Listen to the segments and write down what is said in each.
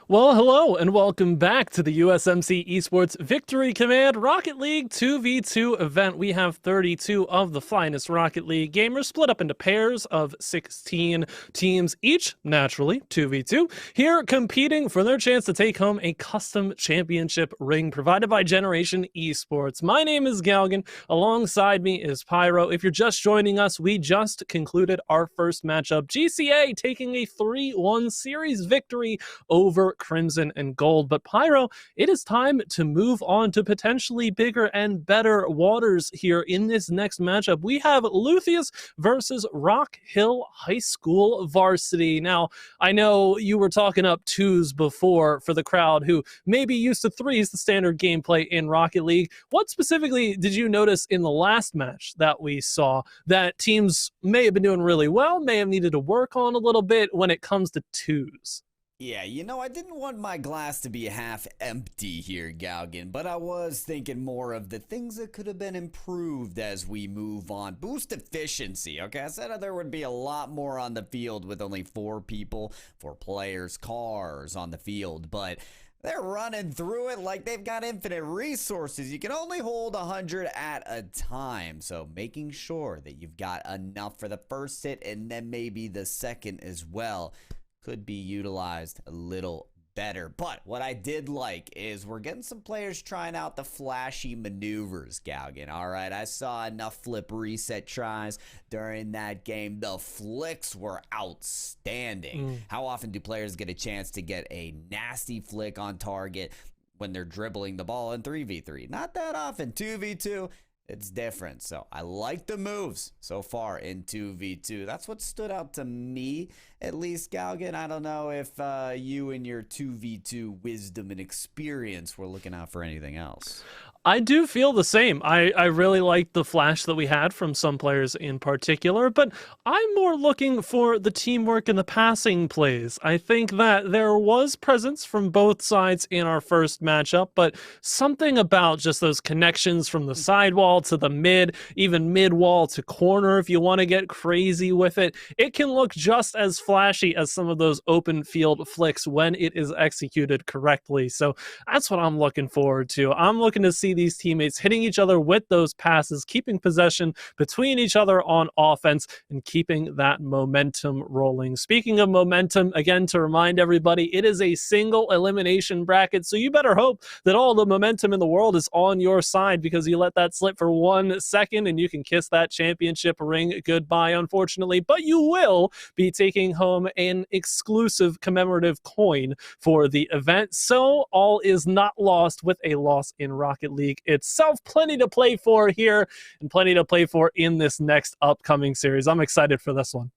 Well, hello and welcome back to the USMC Esports Victory Command Rocket League 2v2 event. We have 32 of the finest Rocket League gamers split up into pairs of 16 teams each, naturally 2v2, here competing for their chance to take home a custom championship ring provided by Generation Esports. My name is Galgan. Alongside me is Pyro. If you're just joining us, we just concluded our first matchup. GCA taking a 3-1 series victory over Crimson and Gold. But Pyro, it is time to move on to potentially bigger and better waters here in this next matchup. We have Lethues versus Rock Hill High School Varsity. Now, I know you were talking up twos before for the crowd who may be used to threes, the standard gameplay in Rocket League. What specifically did you notice in the last match that we saw that teams may have been doing really well, may have needed to work on a little bit when it comes to twos? Yeah, I didn't want my glass to be half empty here, Galgan, but I was thinking more of the things that could have been improved as we move on. Boost efficiency, okay? I said there would be a lot more on the field with only 4 people, 4 players, cars on the field, but they're running through it like they've got infinite resources. You can only hold 100 at a time, so making sure that you've got enough for the first hit and then maybe the second as well could be utilized a little better. But what I did like is we're getting some players trying out the flashy maneuvers, Galgan. All right, I saw enough flip reset tries during that game. The flicks were outstanding. How often do players get a chance to get a nasty flick on target when they're dribbling the ball in 3v3? Not that often. 2v2, it's different. So I like the moves so far in 2v2. That's what stood out to me, at least, Galgan. I don't know if you and your 2v2 wisdom and experience were looking out for anything else. I do feel the same. I really like the flash that we had from some players in particular, but I'm more looking for the teamwork and the passing plays. I think that there was presence from both sides in our first matchup, but something about just those connections from the sidewall to the mid, even mid-wall to corner, if you want to get crazy with it, it can look just as flashy as some of those open field flicks when it is executed correctly. So that's what I'm looking forward to. I'm looking to see these teammates hitting each other with those passes, keeping possession between each other on offense, and keeping that momentum rolling. Speaking of momentum, again, to remind everybody, it is a single elimination bracket, so you better hope that all the momentum in the world is on your side, because you let that slip for 1 second and you can kiss that championship ring goodbye, unfortunately. But you will be taking home an exclusive commemorative coin for the event, so all is not lost with a loss in Rocket League itself. Plenty to play for here and plenty to play for in this next upcoming series. I'm excited for this one.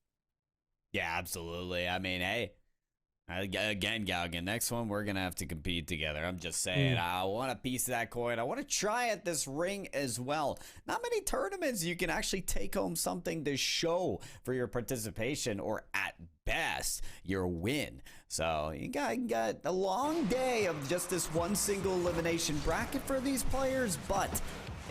Yeah, absolutely. I mean, hey, again, Galgan, next one we're gonna have to compete together. I'm just saying, I want a piece of that coin. I want to try at this ring as well. Not many tournaments you can actually take home something to show for your participation, or at best your win. So you got a long day of just this one single elimination bracket for these players, but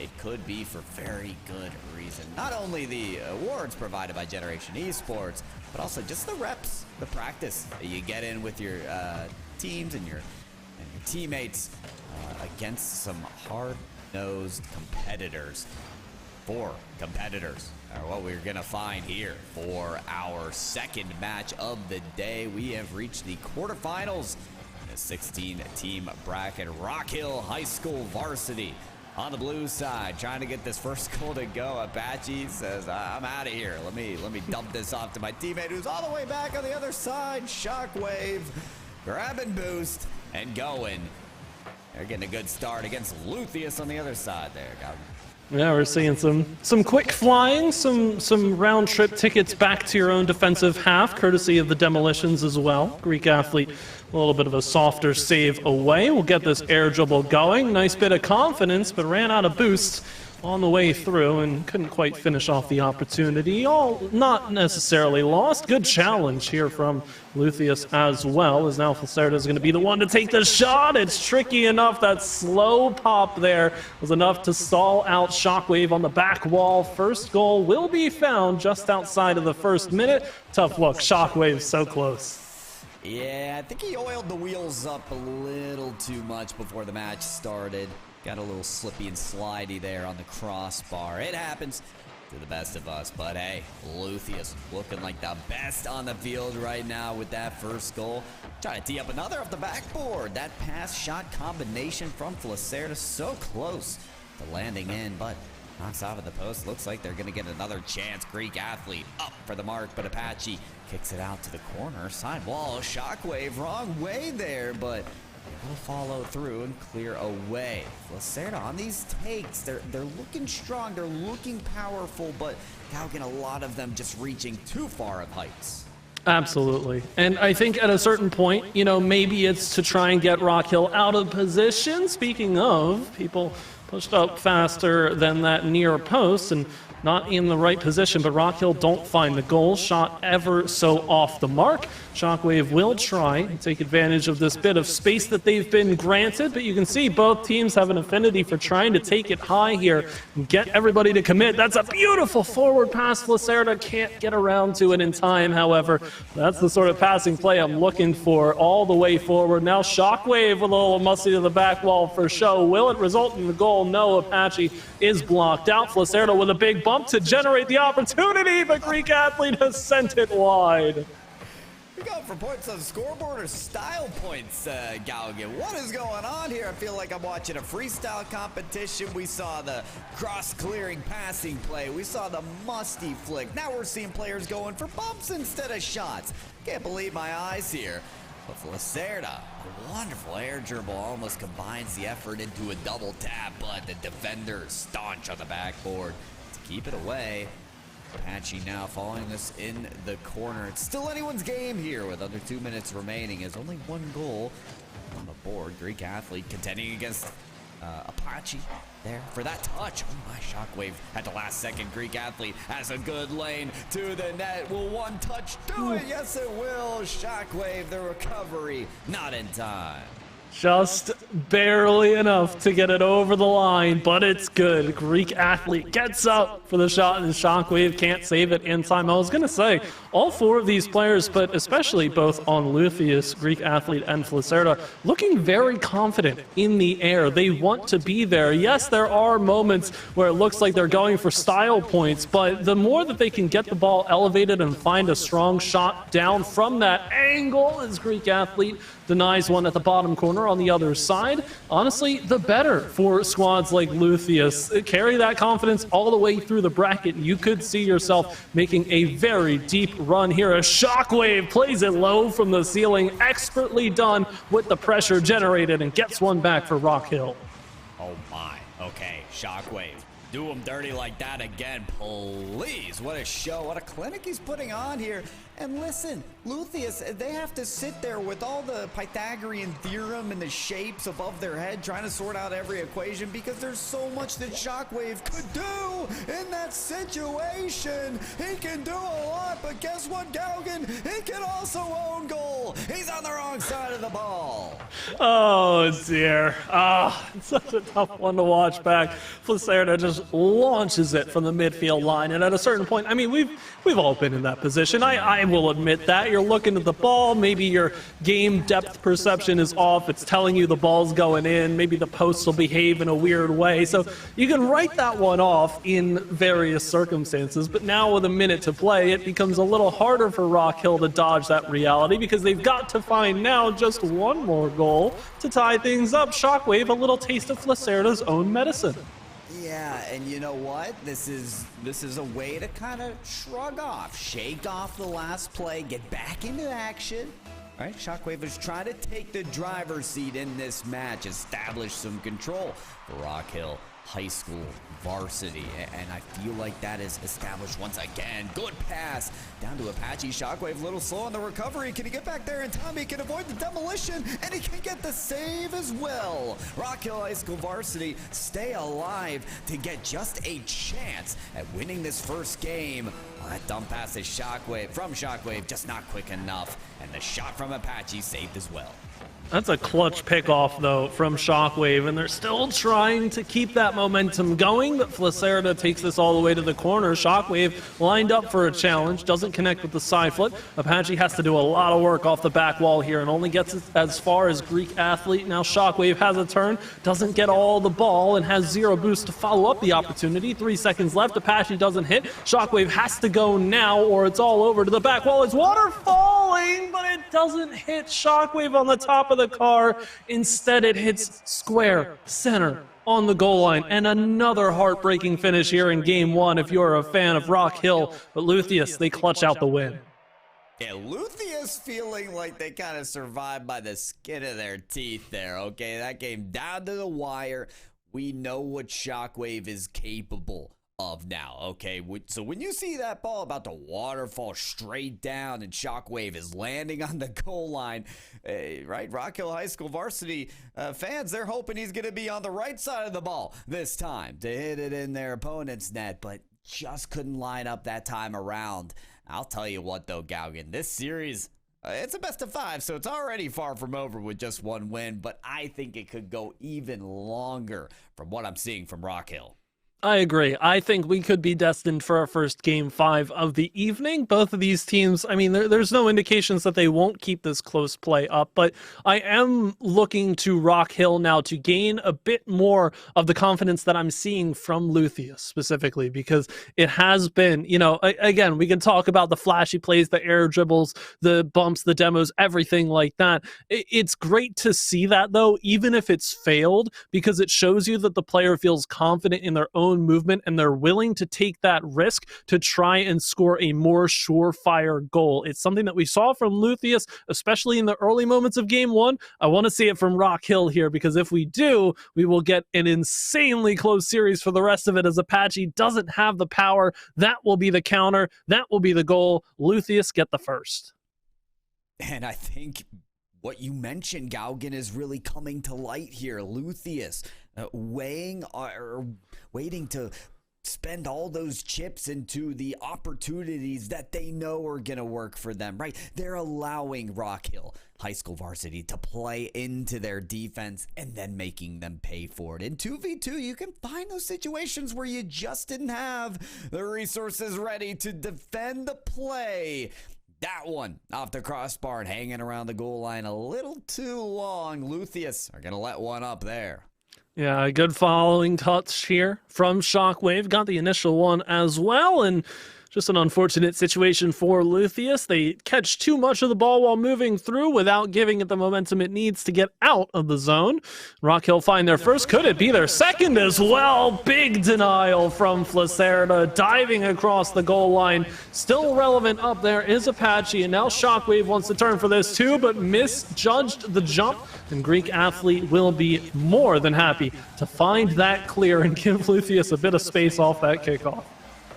it could be for very good reason. Not only the awards provided by Generation Esports, but also just the reps, the practice that you get in with your teams and your teammates against some hard-nosed competitors. 4 competitors are what we're gonna find here for our second match of the day. We have reached the quarterfinals in a 16-team bracket. Rock Hill High School Varsity on the blue side, trying to get this first goal to go. Apache says, I'm out of here. Let me dump this off to my teammate who's all the way back on the other side. Shockwave, grabbing boost, and going. They're getting a good start against Lethues on the other side there. Yeah, we're seeing some quick flying, some round trip tickets back to your own defensive half, courtesy of the demolitions as well. Greek athlete, a little bit of a softer save away. We'll get this air dribble going. Nice bit of confidence, but ran out of boost on the way through and couldn't quite finish off the opportunity. All not necessarily lost. Good challenge here from Lethues as well, as now Falcerda is going to be the one to take the shot. It's tricky enough. That slow pop there was enough to stall out Shockwave on the back wall. First goal will be found just outside of the first minute. Tough look. Shockwave so close. Yeah, I think he oiled the wheels up a little too much before the match started. Got a little slippy and slidey there on the crossbar. It happens to the best of us, but hey, Lethues looking like the best on the field right now with that first goal. Trying to tee up another off the backboard. That pass shot combination from Flacerda so close to landing in, but knocks off of the post. Looks like they're going to get another chance. Greek athlete up for the mark, but Apache kicks it out to the corner. Side wall, Shockwave, wrong way there, but will follow through and clear away. Flacerda on these takes, they're looking strong, they're looking powerful, but Gaugen, a lot of them just reaching too far of heights. Absolutely. And I think at a certain point, you know, maybe it's to try and get Rock Hill out of position. Speaking of, people pushed up faster than that near post and not in the right position, but Rock Hill don't find the goal. Shot ever so off the mark. Shockwave will try and take advantage of this bit of space that they've been granted, but you can see both teams have an affinity for trying to take it high here and get everybody to commit. That's a beautiful forward pass. Flacerda can't get around to it in time, however. That's the sort of passing play I'm looking for all the way forward. Now Shockwave with a little musty to the back wall for show. Will it result in the goal? No, Apache is blocked out. Flacerda with a big bump to generate the opportunity, but Greek athlete has sent it wide. We go for points on the scoreboard or style points, Gaugen. What is going on here? I feel like I'm watching a freestyle competition. We saw the cross-clearing passing play. We saw the musty flick. Now we're seeing players going for bumps instead of shots. Can't believe my eyes here. But Flacerda, a wonderful air dribble, almost combines the effort into a double tap, but the defender staunch on the backboard to keep it away. Apache now following this in the corner. It's still anyone's game here with under 2 minutes remaining as only one goal on the board. Greek athlete contending against Apache there for that touch. Oh my, Shockwave at the last second. Greek athlete has a good lane to the net. Will one touch do it? Yes, it will. Shockwave, the recovery, not in time. Just barely enough to get it over the line, but it's good. Greek athlete gets up for the shot, and Shockwave can't save it in time. I was going to say, all four of these players, but especially both on Lethues, Greek athlete, and Flacerda, looking very confident in the air. They want to be there. Yes, there are moments where it looks like they're going for style points, but the more that they can get the ball elevated and find a strong shot down from that angle, as Greek athlete denies one at the bottom corner on the other side, honestly, the better for squads like Lethues. Carry that confidence all the way through the bracket. You could see yourself making a very deep run here. A Shockwave plays it low from the ceiling, expertly done with the pressure generated, and gets one back for Rock Hill. Oh my, okay, Shockwave. Do him dirty like that again, please. What a show, what a clinic he's putting on here. And listen, Lethues, they have to sit there with all the Pythagorean theorem and the shapes above their head trying to sort out every equation because there's so much that Shockwave could do in that situation. He can do a lot, but guess what, Gaugen? He can also own goal. He's on the wrong side of the ball. Oh dear. It's such a tough one to watch back. Flacerda just launches it from the midfield line, and at a certain point, I mean, we've all been in that position. I will admit that. You're looking at the ball, maybe your game depth perception is off, it's telling you the ball's going in, maybe the posts will behave in a weird way, so you can write that one off in various circumstances, but now with a minute to play, it becomes a little harder for Rock Hill to dodge that reality because they've got to find now just one more goal to tie things up. Shockwave, a little taste of Flacerda's own medicine. Yeah, and you know what? This is a way to kind of shrug off, shake off the last play, get back into action. All right, Shockwave is trying to take the driver's seat in this match, establish some control for Rock Hill High School varsity, and I feel like that is established once again. Good pass down to Apache. Shockwave a little slow on the recovery. Can he get back there in time? He can avoid the demolition, and he can get the save as well. Rock Hill High School varsity stay alive to get just a chance at winning this first game. Well, that dump pass is from Shockwave, just not quick enough, and the shot from Apache saved as well. That's a clutch pickoff, though, from Shockwave, and they're still trying to keep that momentum going, but Flacerda takes this all the way to the corner. Shockwave lined up for a challenge, doesn't connect with the side flip. Apache has to do a lot of work off the back wall here and only gets as far as Greek Athlete. Now Shockwave has a turn, doesn't get all the ball, and has 0 boost to follow up the opportunity. 3 seconds left, Apache doesn't hit. Shockwave has to go now, or it's all over to the back wall. It's water falling, but it doesn't hit Shockwave on the top of the car. Instead, it hits square center on the goal line. And another heartbreaking finish here in game 1 if you're a fan of Rock Hill. But Lethues, they clutch out the win. Yeah, Lethues feeling like they kind of survived by the skin of their teeth there, okay? That came down to the wire. We know what Shockwave is capable of now, okay? So when you see that ball about to waterfall straight down and Shockwave is landing on the goal line, right? Rock Hill High School varsity fans, they're hoping he's going to be on the right side of the ball this time to hit it in their opponent's net, but just couldn't line up that time around. I'll tell you what, though, Gaugen, this series, it's a best of 5, so it's already far from over with just 1 win, but I think it could go even longer from what I'm seeing from Rock Hill. I agree. I think we could be destined for our first game 5 of the evening. Both of these teams, I mean, there's no indications that they won't keep this close play up, but I am looking to Rock Hill now to gain a bit more of the confidence that I'm seeing from Lethues specifically, because it has been, you know, again, we can talk about the flashy plays, the air dribbles, the bumps, the demos, everything like that. It's great to see that, though, even if it's failed, because it shows you that the player feels confident in their own movement and they're willing to take that risk to try and score a more surefire goal. It's something that we saw from Lethues, especially in the early moments of game 1. I want to see it from Rock Hill here, because if we do, we will get an insanely close series for the rest of it, as Apache doesn't have the power. That will be the counter. That will be the goal. Lethues get the first. And I think what you mentioned, Gaugen, is really coming to light here. Lethues waiting to spend all those chips into the opportunities that they know are going to work for them, right? They're allowing Rock Hill High School varsity to play into their defense and then making them pay for it. In 2v2, you can find those situations where you just didn't have the resources ready to defend the play. That one off the crossbar and hanging around the goal line a little too long. Lethues are going to let one up there. Yeah, a good following touch here from Shockwave. Got the initial one as well, and just an unfortunate situation for Lethues. They catch too much of the ball while moving through without giving it the momentum it needs to get out of the zone. Rock Hill find their first. Could it be their second as well? Big denial from Flacerda, diving across the goal line. Still relevant up there is Apache, and now Shockwave wants to turn for this too, but misjudged the jump, and Greek Athlete will be more than happy to find that clear and give Lethues a bit of space off that kickoff.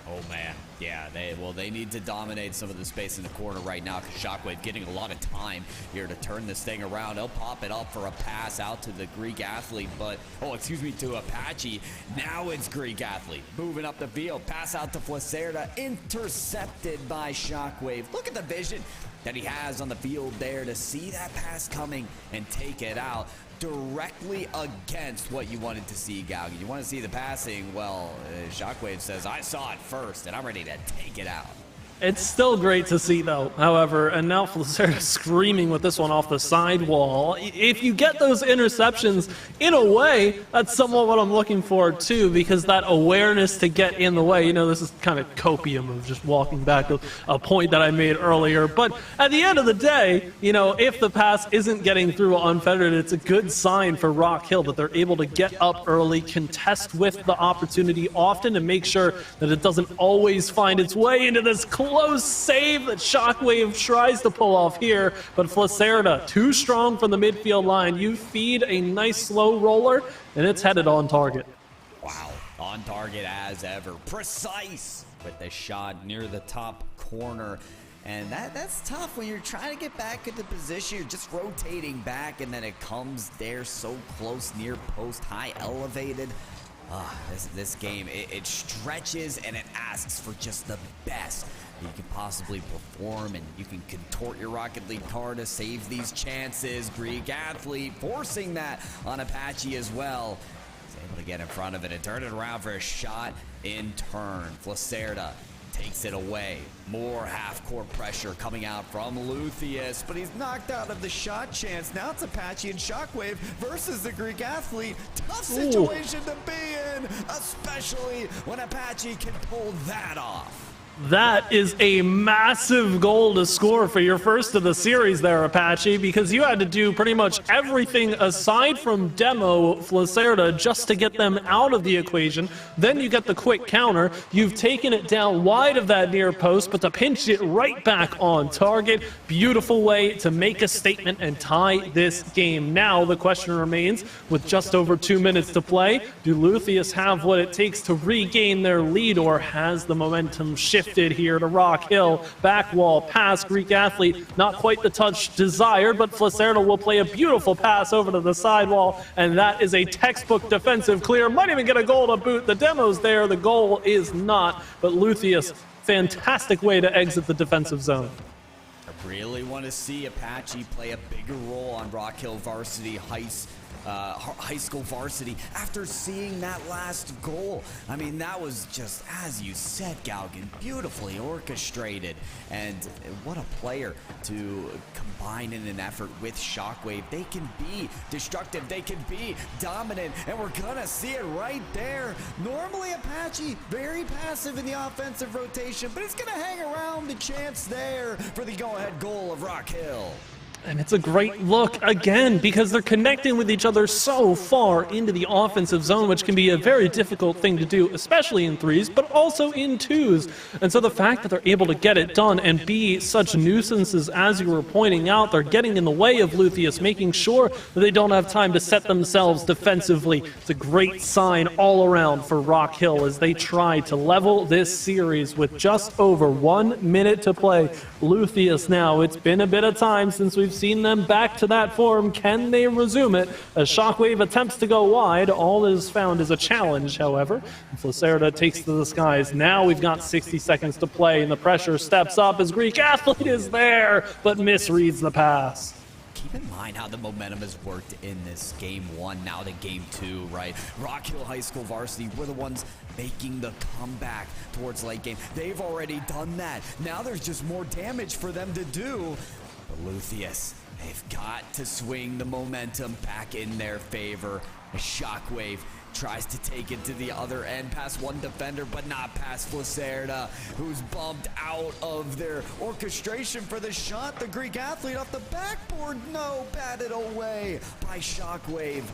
Oh, man. Yeah, they need to dominate some of the space in the corner right now, because Shockwave getting a lot of time here to turn this thing around. They'll pop it up for a pass out to the Greek Athlete, but, to Apache. Now it's Greek Athlete moving up the field. Pass out to Flacerda, intercepted by Shockwave. Look at the vision that he has on the field there to see that pass coming and take it out directly against what you wanted to see, Gaugen. You want to see the passing? Well, Shockwave says, I saw it first, and I'm ready to take it out. It's still great to see, though, however, and now Flacerda screaming with this one off the sidewall. If you get those interceptions, in a way, that's somewhat what I'm looking for, too, because that awareness to get in the way, you know, this is kind of copium of just walking back a point that I made earlier, but at the end of the day, you know, if the pass isn't getting through unfettered, it's a good sign for Rock Hill that they're able to get up early, contest with the opportunity often, and make sure that it doesn't always find its way into this close save that Shockwave tries to pull off here, but Flacerda, too strong from the midfield line. You feed a nice slow roller, and it's headed on target. Wow, on target as ever. Precise with the shot near the top corner. And that's tough when you're trying to get back into position. You're just rotating back, and then it comes there so close, near post, high elevated. This game, it stretches and it asks for just the best you can possibly perform, and you can contort your Rocket League card to save these chances. Greek athlete forcing that on Apache as well. He's able to get in front of it and turn it around for a shot in turn. Flacerda takes it away. More half-court pressure coming out from Lethues, but he's knocked out of the shot chance. Now it's Apache and Shockwave versus the Greek athlete. Tough situation to be in, especially when Apache can pull that off. That is a massive goal to score for your first of the series there, Apache, because you had to do pretty much everything aside from demo Flacerda just to get them out of the equation. Then you get the quick counter. You've taken it down wide of that near post, but to pinch it right back on target. Beautiful way to make a statement and tie this game. Now the question remains, with just over 2 minutes to play, do Lethues have what it takes to regain their lead, or has the momentum shifted here to Rock Hill? Back wall pass, Greek athlete, not quite the touch desired, but Flacerda will play a beautiful pass over to the sidewall, and that is a textbook defensive clear. Might even get a goal to boot. The demo's there, the goal is not, but Lethues, fantastic way to exit the defensive zone. I really want to see Apache play a bigger role on Rock Hill varsity high school varsity after seeing that last goal. I mean, that was just, as you said, Galgan, beautifully orchestrated. And what a player to combine in an effort with Shockwave. They can be destructive, they can be dominant, and we're gonna see it right there. Normally Apache very passive in the offensive rotation, but it's gonna hang around the chance there for the go-ahead goal of Rock Hill. And it's a great look, again, because they're connecting with each other so far into the offensive zone, which can be a very difficult thing to do, especially in threes, but also in twos. And so the fact that they're able to get it done and be such nuisances, as you were pointing out, they're getting in the way of Lethues, making sure that they don't have time to set themselves defensively. It's a great sign all around for Rock Hill as they try to level this series with just over 1 minute to play. Lethues now, it's been a bit of time since we've seen them back to that form. Can they resume it? As Shockwave attempts to go wide, all is found is a challenge, however. Flacerda takes to the skies. Now we've got 60 seconds to play, and the pressure steps up as Greek athlete is there, but misreads the pass. Keep in mind how the momentum has worked in this game one, now to game two, right? Rock Hill High School varsity were the ones making the comeback towards late game. They've already done that. Now there's just more damage for them to do. But Lethues, they've got to swing the momentum back in their favor. A Shockwave tries to take it to the other end past one defender, but not past Flacerda, who's bumped out of their orchestration for the shot. The Greek athlete off the backboard, no, batted away by Shockwave.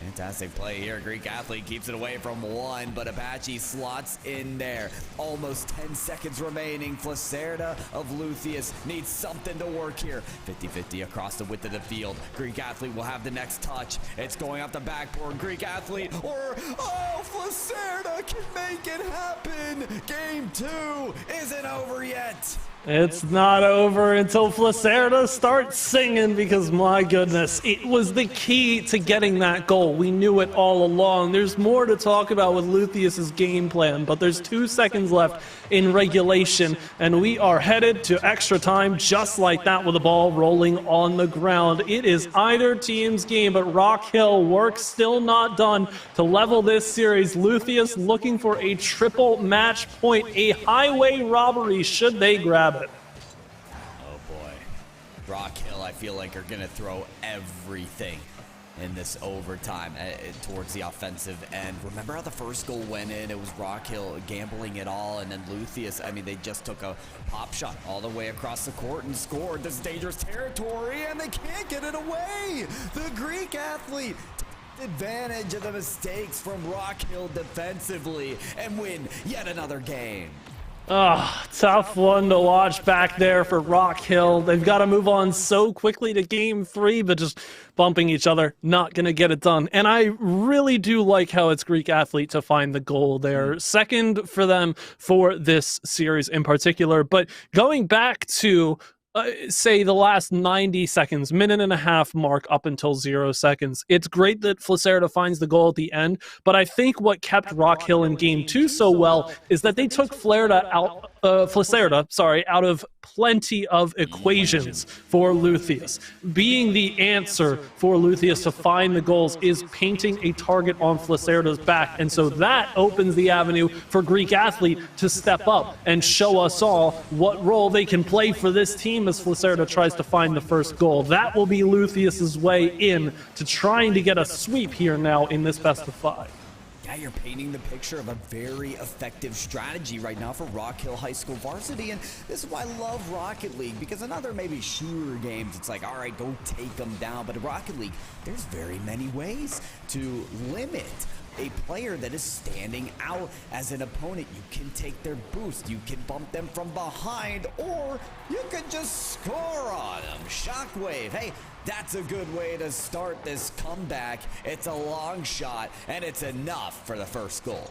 Fantastic play here. Greek athlete keeps it away from one, but Apache slots in there. Almost 10 seconds remaining. Flacerda of Lethues needs something to work here. 50-50 across the width of the field. Greek athlete will have the next touch. It's going off the backboard. Greek athlete, or, oh, Flacerda can make it happen. Game two isn't over yet. It's not over until Flacerda starts singing, because my goodness, it was the key to getting that goal. We knew it all along. There's more to talk about with Lethues' game plan, but there's 2 seconds left in regulation, and we are headed to extra time just like that with the ball rolling on the ground. It is either team's game, but Rock Hill work still not done to level this series. Lethues looking for a triple match point, a highway robbery should they grab it. Oh boy. Rock Hill, I feel like, are going to throw everything in this overtime towards the offensive end. Remember how the first goal went in? It was Rock Hill gambling it all, and then Lethues, I mean, they just took a pop shot all the way across the court and scored. This is dangerous territory, and they can't get it away. The Greek athlete takes advantage of the mistakes from Rock Hill defensively and win yet another game. Tough one to watch back there for Rock Hill. They've got to move on so quickly to game 3, but just bumping each other, not going to get it done. And I really do like how it's Greek athlete to find the goal there. Second for them for this series in particular. But going back to say the last 90 seconds, minute and a half mark up until 0 seconds. It's great that Flacerda finds the goal at the end, but I think what kept Rock Hill in game 2 so well is that they took Flacerda out of plenty of equations for Lethues. Being the answer for Lethues to find the goals is painting a target on Flacerda's back, and so that opens the avenue for Greek Athlete to step up and show us all what role they can play for this team as Flacerda tries to find the first goal. That will be Lethues' way in to trying to get a sweep here now in this best of 5. Yeah, you're painting the picture of a very effective strategy right now for Rock Hill High School varsity, and this is why I love Rocket League, because in other maybe shooter games, it's like, all right, go take them down, but in Rocket League, there's very many ways to limit a player that is standing out as an opponent. You can take their boost, you can bump them from behind, or you can just score on them. Shockwave, hey, that's a good way to start this comeback. It's a long shot, and it's enough for the first goal.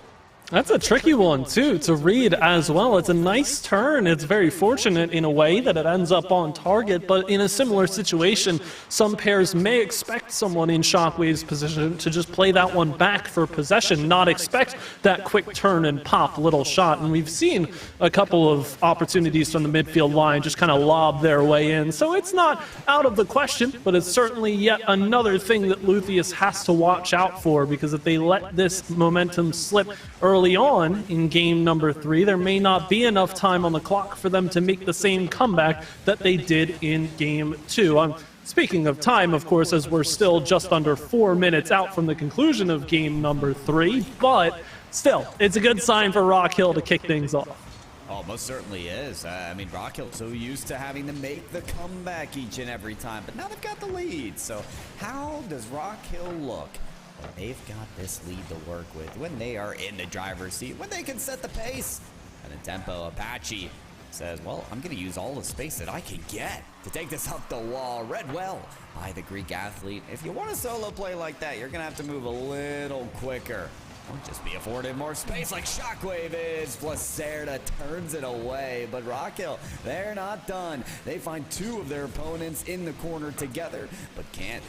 That's a tricky one, too, to read as well. It's a nice turn. It's very fortunate in a way that it ends up on target, but in a similar situation, some pairs may expect someone in Shockwave's position to just play that one back for possession, not expect that quick turn and pop little shot. And we've seen a couple of opportunities from the midfield line just kind of lob their way in. So it's not out of the question, but it's certainly yet another thing that Lethues has to watch out for, because if they let this momentum slip early on in game number 3, there may not be enough time on the clock for them to make the same comeback that they did in game 2. Speaking of time, of course, as we're still just under 4 minutes out from the conclusion of game number 3, but still, it's a good sign for Rock Hill to kick things off. Oh, most certainly is. I mean, Rock Hill's so used to having to make the comeback each and every time, but now they've got the lead. So how does Rock Hill look? They've got this lead to work with when they are in the driver's seat, when they can set the pace. And the tempo, Apache says, well, I'm going to use all the space that I can get to take this up the wall. Read well by the Greek Athlete. If you want a solo play like that, you're going to have to move a little quicker. Don't just be afforded more space like Shockwave is. Flacerda turns it away, but Rock Hill, they're not done. They find 2 of their opponents in the corner together, but can't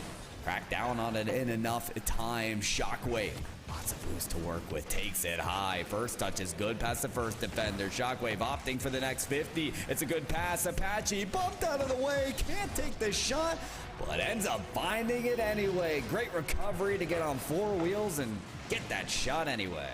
crack down on it in enough time. Shockwave, lots of boost to work with, takes it high. First touch is good past the first defender. Shockwave opting for the next 50. It's a good pass. Apache bumped out of the way, can't take the shot, but ends up finding it anyway. Great recovery to get on 4 wheels and get that shot anyway.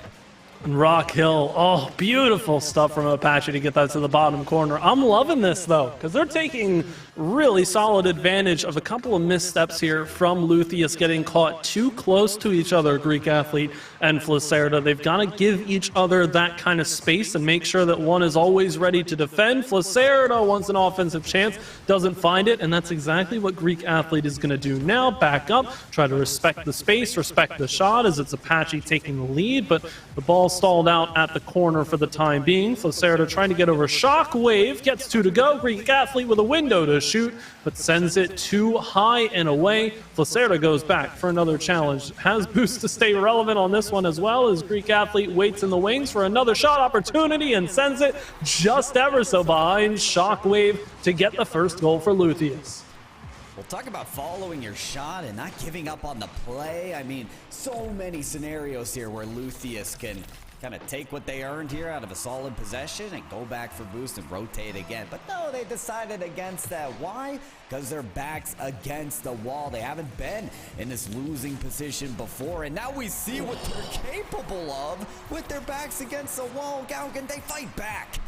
And Rock Hill, oh, beautiful stuff from Apache to get that to the bottom corner. I'm loving this, though, because they're taking really solid advantage of a couple of missteps here from Lethues getting caught too close to each other, Greek Athlete and Flacerda. They've got to give each other that kind of space and make sure that one is always ready to defend. Flacerda wants an offensive chance, doesn't find it, and that's exactly what Greek Athlete is going to do now. Back up, try to respect the space, respect the shot, as it's Apache taking the lead, but the ball stalled out at the corner for the time being. Flacerda trying to get over Shockwave, gets 2 to go. Greek Athlete with a window to shoot, but sends it too high and away. Flacerda goes back for another challenge. Has boost to stay relevant on this one as well, as Greek Athlete waits in the wings for another shot opportunity and sends it just ever so behind Shockwave to get the first goal for Lethues. Well, talk about following your shot and not giving up on the play. I mean, so many scenarios here where Lethues can kind of take what they earned here out of a solid possession and go back for boost and rotate again. But no, they decided against that. Why? Because their back's against the wall. They haven't been in this losing position before, and now we see what they're capable of with their backs against the wall. Gaugen, they fight back.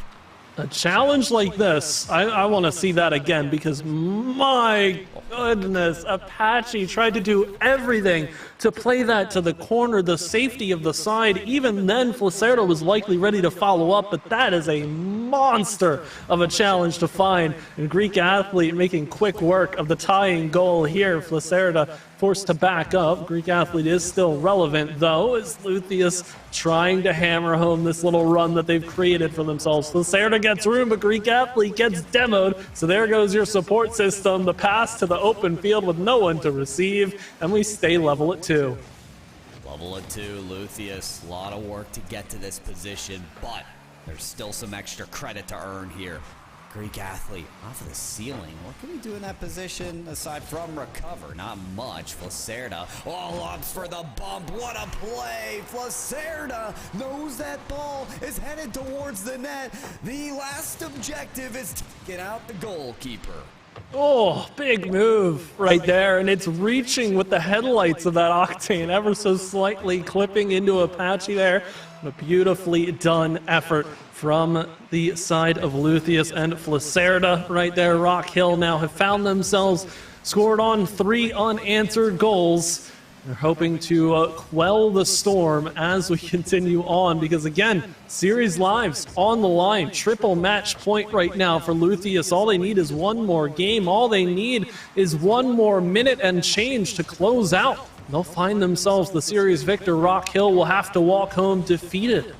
A challenge like this, I want to see that again, because my goodness, Apache tried to do everything to play that to the corner, the safety of the side. Even then, Flacerda was likely ready to follow up, but that is a monster of a challenge to find. And Greek Athlete making quick work of the tying goal here. Flacerda forced to back up. Greek Athlete is still relevant, though, as Lethues trying to hammer home this little run that they've created for themselves. Flacerda gets room, but Greek Athlete gets demoed. So there goes your support system. The pass to the open field with no one to receive, and we stay level at 2. Level at 2, Lethues. A lot of work to get to this position, but there's still some extra credit to earn here. Greek athlete off of the ceiling. What can we do in that position aside from recover? Not much. Flacerda all up for the bump. What a play. Flacerda knows that ball is headed towards the net. The last objective is to get out the goalkeeper. Oh, big move right there, and it's reaching with the headlights of that Octane ever so slightly, clipping into Apache there. A beautifully done effort from the side of Lethues and Flacerda right there. Rock Hill now have found themselves scored on 3 unanswered goals. They're hoping to quell the storm as we continue on because, again, series lives on the line. Triple match point right now for Lethues. All they need is one more game. All they need is one more minute and change to close out. They'll find themselves the series victor. Rock Hill will have to walk home defeated.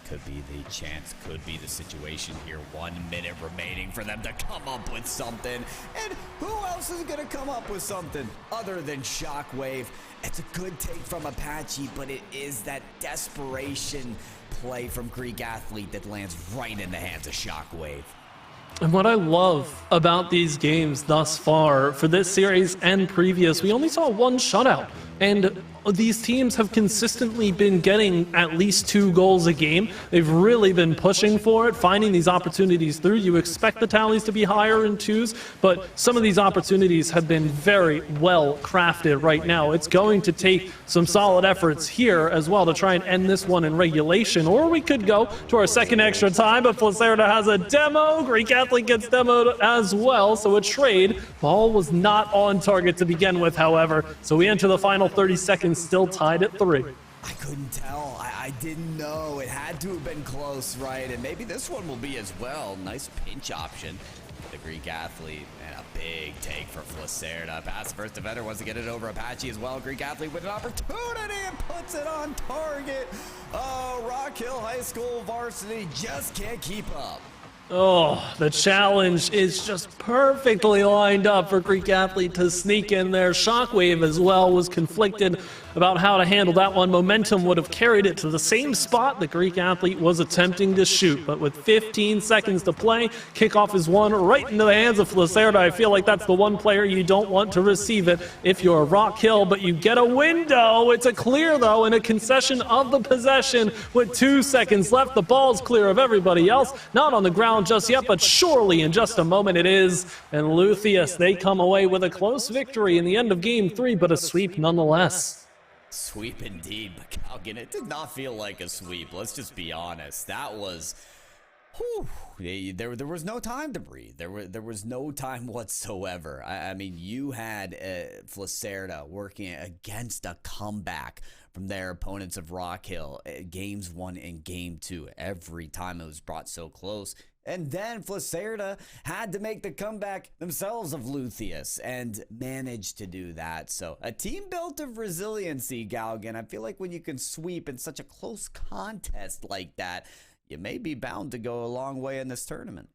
Could be the chance, could be the situation here. 1 minute remaining for them to come up with something. And who else is going to come up with something other than Shockwave? It's a good take from Apache, but it is that desperation play from Greek athlete that lands right in the hands of Shockwave. And what I love about these games thus far, for this series and previous, we only saw 1 shutout. And these teams have consistently been getting at least 2 goals a game. They've really been pushing for it, finding these opportunities through. You expect the tallies to be higher in 2s, but some of these opportunities have been very well crafted right now. It's going to take some solid efforts here as well to try and end this one in regulation, or we could go to our second extra time, but Flacerda has a demo. Greek athlete gets demoed as well, so a trade. Ball was not on target to begin with, however, so we enter the final 30 seconds still tied at 3. I couldn't tell. I didn't know. It had to have been close, right? And maybe this one will be as well. Nice pinch option. The Greek athlete, and a big take for Flacerda. Pass the first defender, wants to get it over Apache as well. Greek athlete with an opportunity and puts it on target. Oh, Rock Hill High School varsity just can't keep up. Oh, the challenge is just perfectly lined up for Greek athlete to sneak in there. Shockwave as well was conflicted about how to handle that one. Momentum would have carried it to the same spot the Greek athlete was attempting to shoot, but with 15 seconds to play, kickoff is won right into the hands of Flacerda. I feel like that's the one player you don't want to receive it if you're Rock Hill, but you get a window. It's a clear, though, and a concession of the possession with 2 seconds left. The ball's clear of everybody else. Not on the ground just yet, but surely in just a moment it is. And Lethues, they come away with a close victory in the end of Game 3, but a sweep nonetheless. Sweep indeed, but Calgan, it did not feel like a sweep. Let's just be honest. That was, there was no time to breathe. There was no time whatsoever. I mean, you had Flacerda working against a comeback from their opponents of Rock Hill. Games 1 and Game 2. Every time it was brought so close. And then Flacerda had to make the comeback themselves of Lethues and managed to do that. So a team built of resiliency, Galgan. I feel like when you can sweep in such a close contest like that, you may be bound to go a long way in this tournament.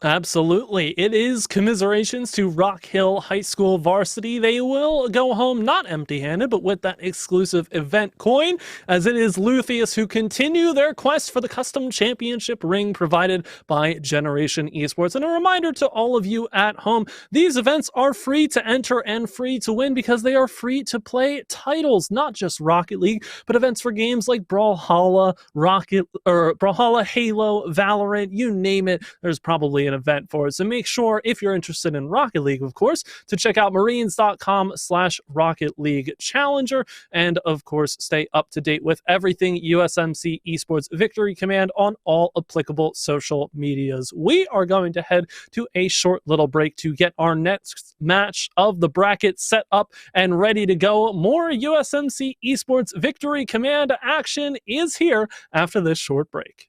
Absolutely. It is commiserations to Rock Hill High School varsity. They will go home not empty-handed, but with that exclusive event coin, as it is Lethues who continue their quest for the custom championship ring provided by Generation Esports. And a reminder to all of you at home, these events are free to enter and free to win because they are free to play titles, not just Rocket League, but events for games like Brawlhalla, Brawlhalla, Halo, Valorant, you name it. There's probably an event for it. So make sure, if you're interested in Rocket League, of course, to check out marines.com/Rocket League Challenger. And of course, stay up to date with everything USMC Esports Victory Command on all applicable social medias. We are going to head to a short little break to get our next match of the bracket set up and ready to go. More USMC Esports Victory Command action is here after this short break.